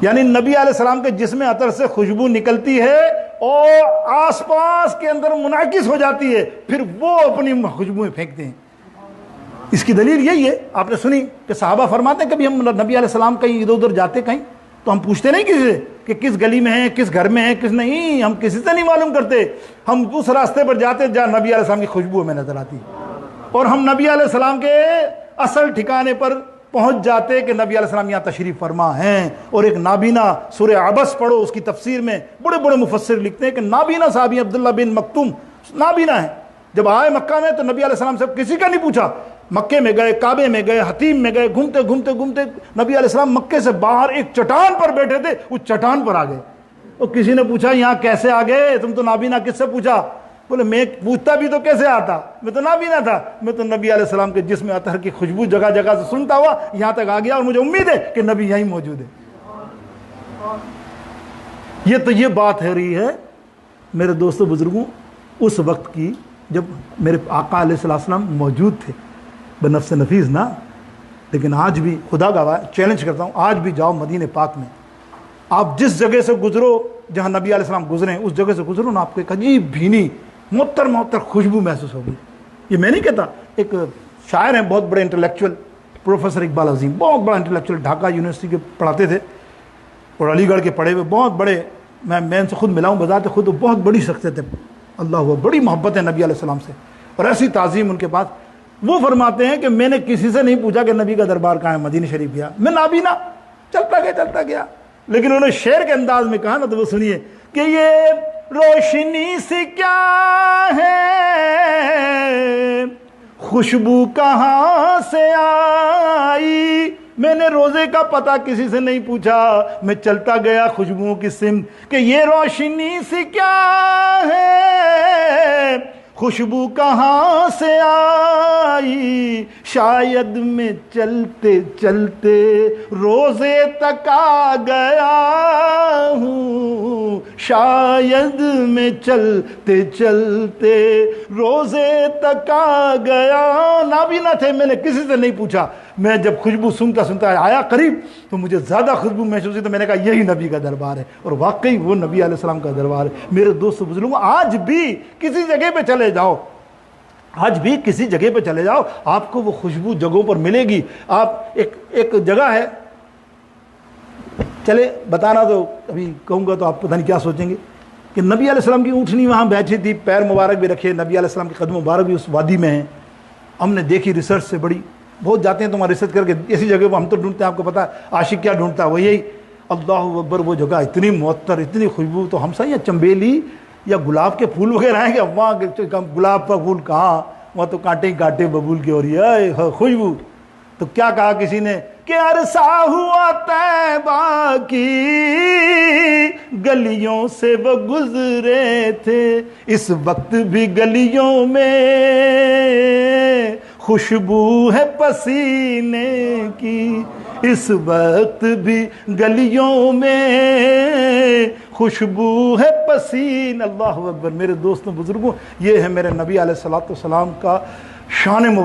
یعنی نبی علیہ السلام کے جسم عطر سے خوشبو نکلتی ہے اور آس پاس کے اندر منعکس ہو جاتی ہے، پھر وہ اپنی خوشبوئیں پھینکتے ہیں۔ اس کی دلیل یہی ہے، آپ نے سنی کہ صحابہ فرماتے ہیں کبھی ہم نبی علیہ السلام کہیں ادھر ادھر جاتے کہیں تو ہم پوچھتے نہیں کسی سے کہ کس گلی میں ہیں، کس گھر میں ہیں، کس نہیں، ہم کسی سے نہیں معلوم کرتے، ہم اس راستے پر جاتے جہاں نبی علیہ السلام کی خوشبو ہمیں نظر آتی، اور ہم نبی علیہ السلام کے اصل ٹھکانے پر پہنچ جاتے کہ نبی علیہ السلام یہاں تشریف فرما ہیں۔ اور ایک نابینا، سورہ عبس پڑھو، اس کی تفسیر میں بڑے بڑے مفسر لکھتے ہیں کہ نابینا صحابی عبداللہ بن مکتوم نابینا ہے، جب آئے مکہ میں تو نبی علیہ السلام سے کسی کا نہیں پوچھا، مکے میں گئے، کعبے میں گئے، حتیم میں گئے، گھومتے گھومتے گھومتے نبی علیہ السلام مکے سے باہر ایک چٹان پر بیٹھے تھے، اس چٹان پر آ گئے، اور کسی نے پوچھا یہاں کیسے آ گئے، تم تو نابینا، کس سے پوچھا؟ بولے میں پوچھتا بھی تو کیسے آتا، میں تو نابینا تھا، میں تو نبی علیہ السلام کے جسم عطر کی خوشبو جگہ جگہ سے سنتا ہوا یہاں تک آ گیا، اور مجھے امید ہے کہ نبی یہیں موجود ہے۔ یہ بات ہے رہی ہے میرے دوستوں بزرگوں اس وقت کی جب میرے آقا علیہ السلام موجود تھے، بنفس نفیس نا۔ لیکن آج بھی خدا گواہ چیلنج کرتا ہوں، آج بھی جاؤ مدینہ پاک میں، آپ جس جگہ سے گزرو جہاں نبی علیہ السلام گزرے ہیں، اس جگہ سے گزرو نا، آپ کو ایک عجیب بھینی معطر خوشبو محسوس ہوگی۔ یہ میں نہیں کہتا، ایک شاعر ہیں بہت بڑے انٹلیکچوئل، پروفیسر اقبال عظیم، بہت بڑا انٹلیکچوئل، ڈھاکہ یونیورسٹی کے پڑھاتے تھے اور علی گڑھ کے پڑھے ہوئے، بہت بڑے، میں ان سے خود ملا ہوں، بذات خود بہت بڑی شخصیت ہے، اللہ ہوا، بڑی محبت ہے نبی علیہ السلام سے اور ایسی تعظیم ان کے پاس۔ وہ فرماتے ہیں کہ میں نے کسی سے نہیں پوچھا کہ نبی کا دربار کہاں ہے، مدینہ شریف گیا، میں نابینا چلتا گیا، لیکن انہوں نے شعر کے انداز میں کہا نا، تو وہ سنیے کہ یہ روشنی سے کیا ہے، خوشبو کہاں سے آئی، میں نے روزے کا پتہ کسی سے نہیں پوچھا، میں چلتا گیا خوشبوؤں کی سمت کہ یہ روشنی سے کیا ہے، خوشبو کہاں سے آئی، شاید میں چلتے چلتے روزے تک آ گیا ہوں، شاید میں چلتے چلتے روزے تک آ گیا۔ نابینا تھے، میں نے کسی سے نہیں پوچھا، میں جب خوشبو سنتا آیا قریب تو مجھے زیادہ خوشبو محسوس ہوئی، تو میں نے کہا یہی نبی کا دربار ہے، اور واقعی وہ نبی علیہ السلام کا دربار ہے۔ میرے دوست بزرگوں، آج بھی کسی جگہ پہ چلے جاؤ، آپ کو وہ خوشبو جگہوں پر ملے گی۔ آپ ایک جگہ ہے، چلے بتانا تو ابھی کہوں گا تو آپ پتہ نہیں کیا سوچیں گے، کہ نبی علیہ السلام کی اونٹنی وہاں بیٹھی تھی، پیر مبارک بھی رکھے، نبی علیہ السلام کے قدم مبارک بھی اس وادی میں ہیں۔ ہم نے دیکھی ریسرچ سے، بڑی بہت جاتے ہیں تو ہمارا ریسرچ کر کے ایسی جگہ پر ہم تو ڈھونڈتے ہیں، آپ کو پتا ہے عاشق کیا ڈھونڈتا ہے، وہ یہی اللہ اکبر، وہ جگہ اتنی معطر، اتنی خوشبو، تو ہم یا چمبیلی یا گلاب کے پھول وغیرہ ہیں کہ وہاں گلاب کا پھول کہاں، وہاں تو کانٹے ہی کانٹے ببول کے ہو رہی ہے خوشبو۔ تو کیا کہا کسی نے کہ عرصہ ہوا طیبہ کی گلیوں سے وہ گزرے تھے، اس وقت بھی گلیوں میں خوشبو ہے پسینے کی، اس وقت بھی گلیوں میں خوشبو ہے پسینے۔ اللہ اکبر۔ میرے دوستوں بزرگوں، یہ ہے میرے نبی علیہ الصلوۃ والسلام کا شان مبارک۔